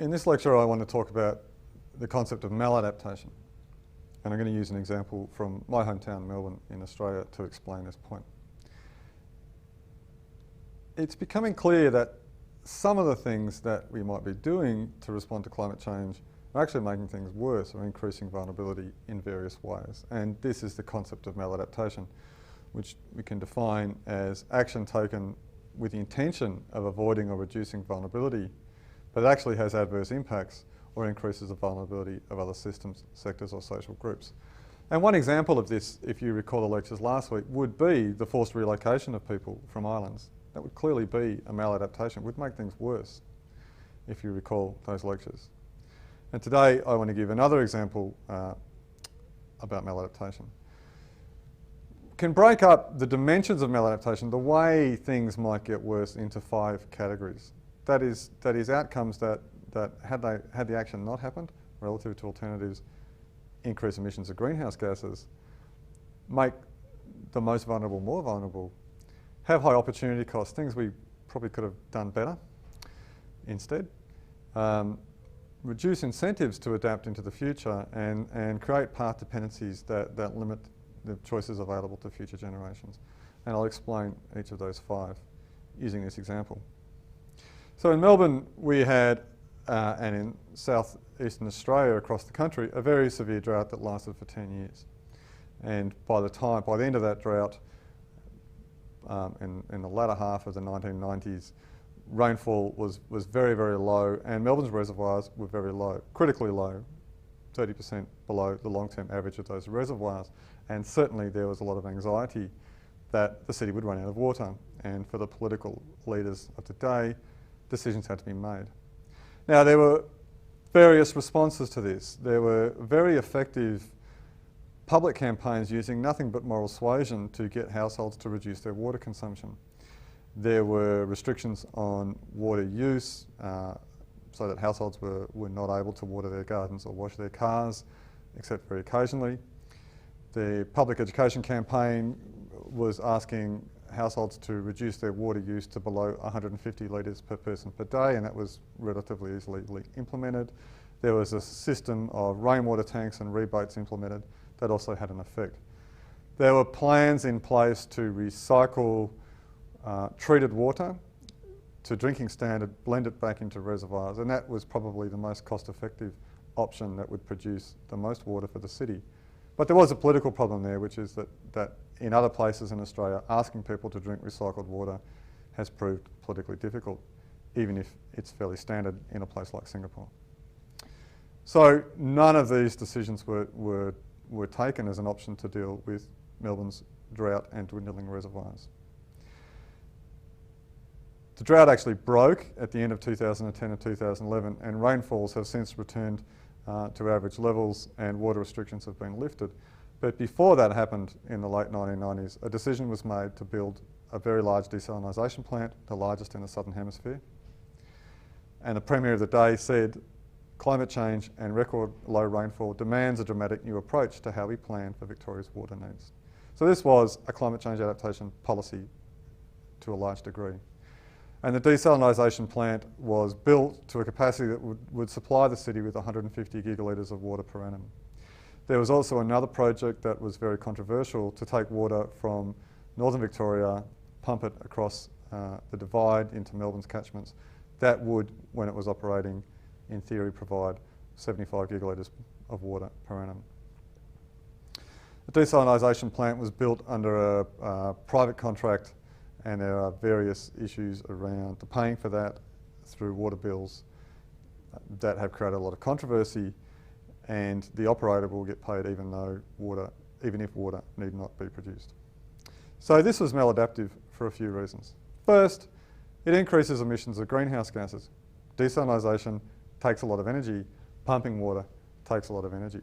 In this lecture I want to talk about the concept of maladaptation, and I'm going to use an example from my hometown Melbourne in Australia to explain this point. It's becoming clear that some of the things that we might be doing to respond to climate change are actually making things worse or increasing vulnerability in various ways, and this is the concept of maladaptation, which we can define as action taken with the intention of avoiding or reducing vulnerability, but it actually has adverse impacts or increases the vulnerability of other systems, sectors or social groups. And one example of this, if you recall the lectures last week, would be the forced relocation of people from islands. That would clearly be a maladaptation. It would make things worse, if you recall those lectures. And today I want to give another example about maladaptation. Can break up the dimensions of maladaptation, the way things might get worse, into 5 categories. That is outcomes that had the action not happened, relative to alternatives, increase emissions of greenhouse gases, make the most vulnerable more vulnerable, have high opportunity costs, things we probably could have done better instead, reduce incentives to adapt into the future, and create path dependencies that limit the choices available to future generations. And I'll explain each of those 5 using this example. So in Melbourne we had, and in south-eastern Australia across the country, a very severe drought that lasted for 10 years. And by the end of that drought, in the latter half of the 1990s, rainfall was very, very low, and Melbourne's reservoirs were very low, critically low, 30% below the long-term average of those reservoirs. And certainly there was a lot of anxiety that the city would run out of water. And for the political leaders of today, decisions had to be made. Now, there were various responses to this. There were very effective public campaigns using nothing but moral suasion to get households to reduce their water consumption. There were restrictions on water use, so that households were not able to water their gardens or wash their cars, except very occasionally. The public education campaign was asking households to reduce their water use to below 150 litres per person per day, and that was relatively easily implemented. There was a system of rainwater tanks and rebates implemented that also had an effect. There were plans in place to recycle treated water to drinking standard, blend it back into reservoirs, and that was probably the most cost-effective option that would produce the most water for the city. But there was a political problem there, which is that in other places in Australia, asking people to drink recycled water has proved politically difficult, even if it's fairly standard in a place like Singapore. So none of these decisions were taken as an option to deal with Melbourne's drought and dwindling reservoirs. The drought actually broke at the end of 2010 and 2011, and rainfalls have since returned to average levels and water restrictions have been lifted. But before that happened in the late 1990s, a decision was made to build a very large desalinisation plant, the largest in the Southern Hemisphere. And the Premier of the day said, climate change and record low rainfall demands a dramatic new approach to how we plan for Victoria's water needs. So this was a climate change adaptation policy to a large degree. And the desalinisation plant was built to a capacity that would supply the city with 150 gigalitres of water per annum. There was also another project that was very controversial to take water from northern Victoria, pump it across the divide into Melbourne's catchments. That would, when it was operating, in theory provide 75 gigalitres of water per annum. The desalinisation plant was built under a private contract, and there are various issues around the paying for that through water bills that have created a lot of controversy, and the operator will get paid even if water need not be produced. So this was maladaptive for a few reasons. First, it increases emissions of greenhouse gases. Desalinisation takes a lot of energy, pumping water takes a lot of energy.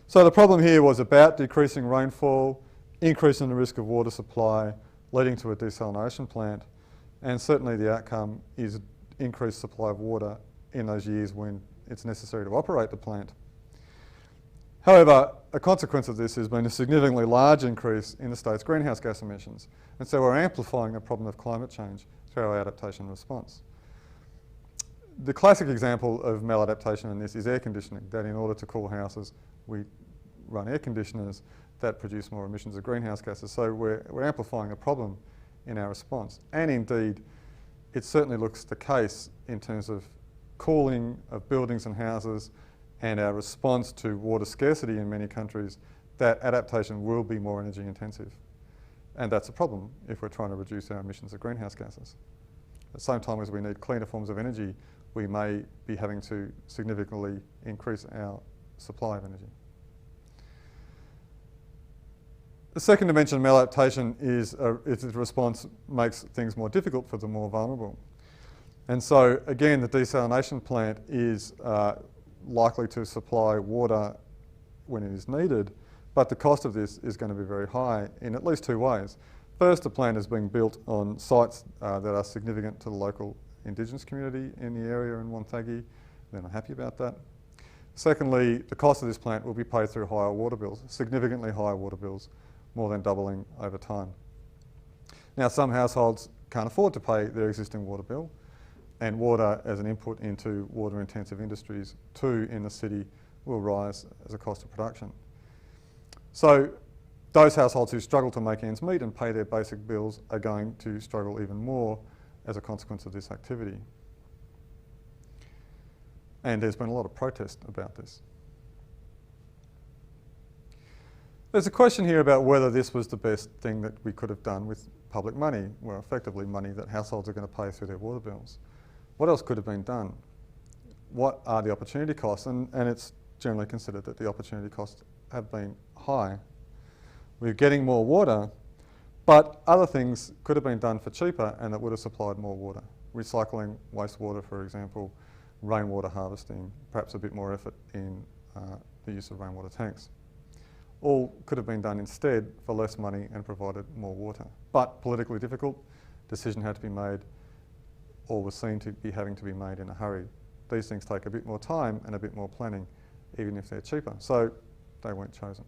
So the problem here was about decreasing rainfall, increasing the risk of water supply, leading to a desalination plant, and certainly the outcome is increased supply of water in those years when it's necessary to operate the plant. However, a consequence of this has been a significantly large increase in the state's greenhouse gas emissions, and so we're amplifying the problem of climate change through our adaptation response. the classic example of maladaptation in this is air conditioning, that in order to cool houses, we run air conditioners that produce more emissions of greenhouse gases. So we're amplifying the problem in our response. And indeed, it certainly looks the case in terms of cooling of buildings and houses and our response to water scarcity in many countries, that adaptation will be more energy intensive. And that's a problem if we're trying to reduce our emissions of greenhouse gases. At the same time as we need cleaner forms of energy, we may be having to significantly increase our supply of energy. The second dimension of maladaptation is its response makes things more difficult for the more vulnerable. And so again, the desalination plant is likely to supply water when it is needed, but the cost of this is going to be very high in at least two ways. First, the plant is being built on sites that are significant to the local Indigenous community in the area in Wonthaggi. They're not happy about that. Secondly, the cost of this plant will be paid through higher water bills, significantly higher water bills, more than doubling over time. Now, some households can't afford to pay their existing water bill, and water as an input into water-intensive industries too in the city will rise as a cost of production. So those households who struggle to make ends meet and pay their basic bills are going to struggle even more as a consequence of this activity. And there's been a lot of protest about this. There's a question here about whether this was the best thing that we could have done with public money, well, effectively money that households are going to pay through their water bills. What else could have been done? What are the opportunity costs? And it's generally considered that the opportunity costs have been high. We're getting more water, but other things could have been done for cheaper and that would have supplied more water. Recycling wastewater, for example, rainwater harvesting, perhaps a bit more effort in the use of rainwater tanks. All could have been done instead for less money and provided more water. But politically difficult, decision had to be made, or was seen to be having to be made in a hurry. These things take a bit more time and a bit more planning, even if they're cheaper. So they weren't chosen.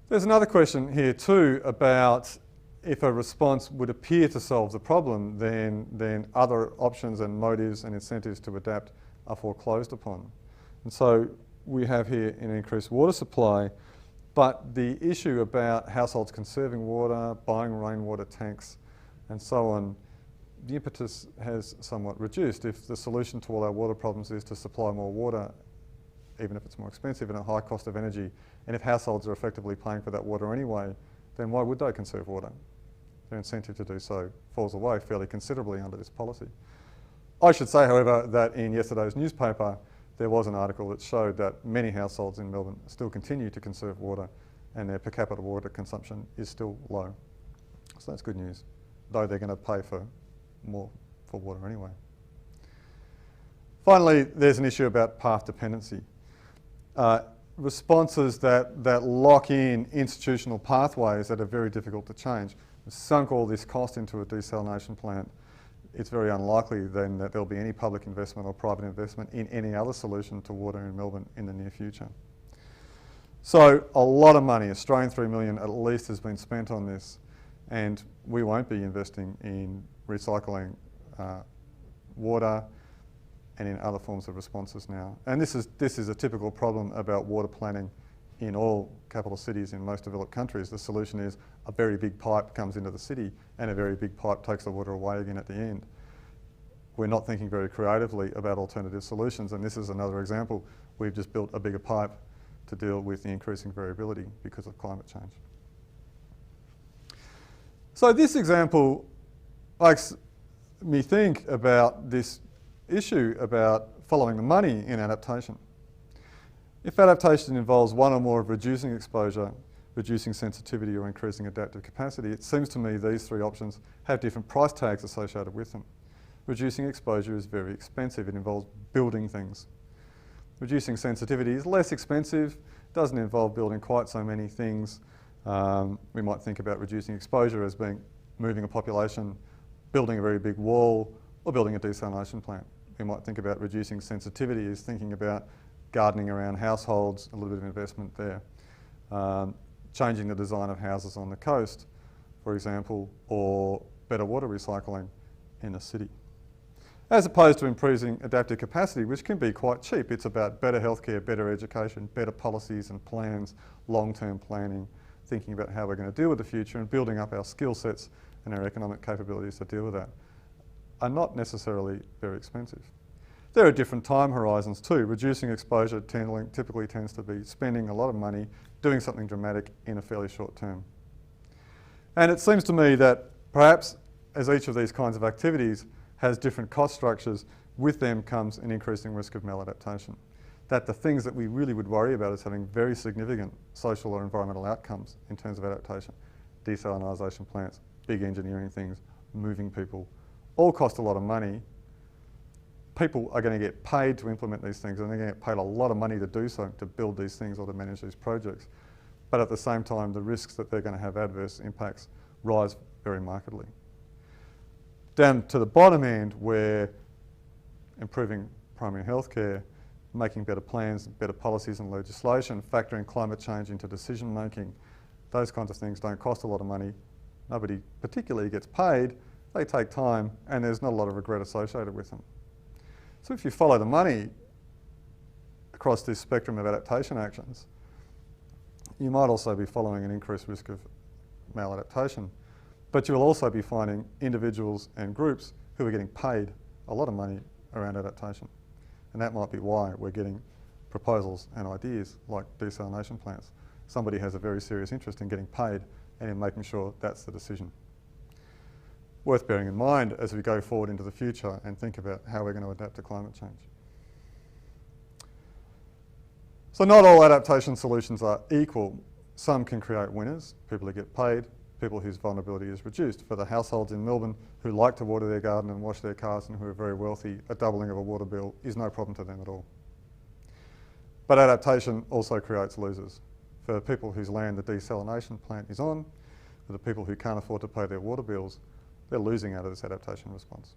There's another question here too about if a response would appear to solve the problem, then other options and motives and incentives to adapt are foreclosed upon. And so we have here an increased water supply, but the issue about households conserving water, buying rainwater tanks, and so on, the impetus has somewhat reduced. If the solution to all our water problems is to supply more water, even if it's more expensive and a high cost of energy, and if households are effectively paying for that water anyway, then why would they conserve water? Their incentive to do so falls away fairly considerably under this policy. I should say, however, that in yesterday's newspaper, there was an article that showed that many households in Melbourne still continue to conserve water and their per capita water consumption is still low. So that's good news, though they're going to pay for more for water anyway. Finally, there's an issue about path dependency. Responses that lock in institutional pathways that are very difficult to change. We've sunk all this cost into a desalination plant. It's very unlikely then that there'll be any public investment or private investment in any other solution to water in Melbourne in the near future. So a lot of money, Australian $3 million at least, has been spent on this, and we won't be investing in recycling water and in other forms of responses now. And this is a typical problem about water planning in all capital cities in most developed countries. The solution is a very big pipe comes into the city and a very big pipe takes the water away again at the end. We're not thinking very creatively about alternative solutions, and this is another example. We've just built a bigger pipe to deal with the increasing variability because of climate change. So this example makes me think about this issue about following the money in adaptation. If adaptation involves one or more of reducing exposure, reducing sensitivity or increasing adaptive capacity, it seems to me these three options have different price tags associated with them. Reducing exposure is very expensive. It involves building things. Reducing sensitivity is less expensive, doesn't involve building quite so many things. We might think about reducing exposure as being moving a population, building a very big wall, or building a desalination plant. We might think about reducing sensitivity as thinking about gardening around households, a little bit of investment there. Changing the design of houses on the coast, for example, or better water recycling in the city. as opposed to improving adaptive capacity, which can be quite cheap. It's about better healthcare, better education, better policies and plans, long-term planning, thinking about how we're going to deal with the future and building up our skill sets and our economic capabilities to deal with that, are not necessarily very expensive. There are different time horizons too. Reducing exposure typically tends to be spending a lot of money doing something dramatic in a fairly short term. And it seems to me that perhaps as each of these kinds of activities has different cost structures, with them comes an increasing risk of maladaptation. That the things that we really would worry about as having very significant social or environmental outcomes in terms of adaptation, desalinisation plants, big engineering things, moving people, all cost a lot of money. People are going to get paid to implement these things, and they're going to get paid a lot of money to do so, to build these things or to manage these projects. But at the same time, the risks that they're going to have adverse impacts rise very markedly. Down to the bottom end, where improving primary healthcare, making better plans, better policies and legislation, factoring climate change into decision making, those kinds of things don't cost a lot of money. Nobody particularly gets paid, they take time, and there's not a lot of regret associated with them. So if you follow the money across this spectrum of adaptation actions, you might also be following an increased risk of maladaptation, but you will also be finding individuals and groups who are getting paid a lot of money around adaptation. And that might be why we're getting proposals and ideas like desalination plants. Somebody has a very serious interest in getting paid and in making sure that's the decision. Worth bearing in mind as we go forward into the future and think about how we're going to adapt to climate change. So not all adaptation solutions are equal. Some can create winners, people who get paid, people whose vulnerability is reduced. For the households in Melbourne who like to water their garden and wash their cars and who are very wealthy, a doubling of a water bill is no problem to them at all. But adaptation also creates losers. For people whose land the desalination plant is on, for the people who can't afford to pay their water bills, they're losing out of this adaptation response.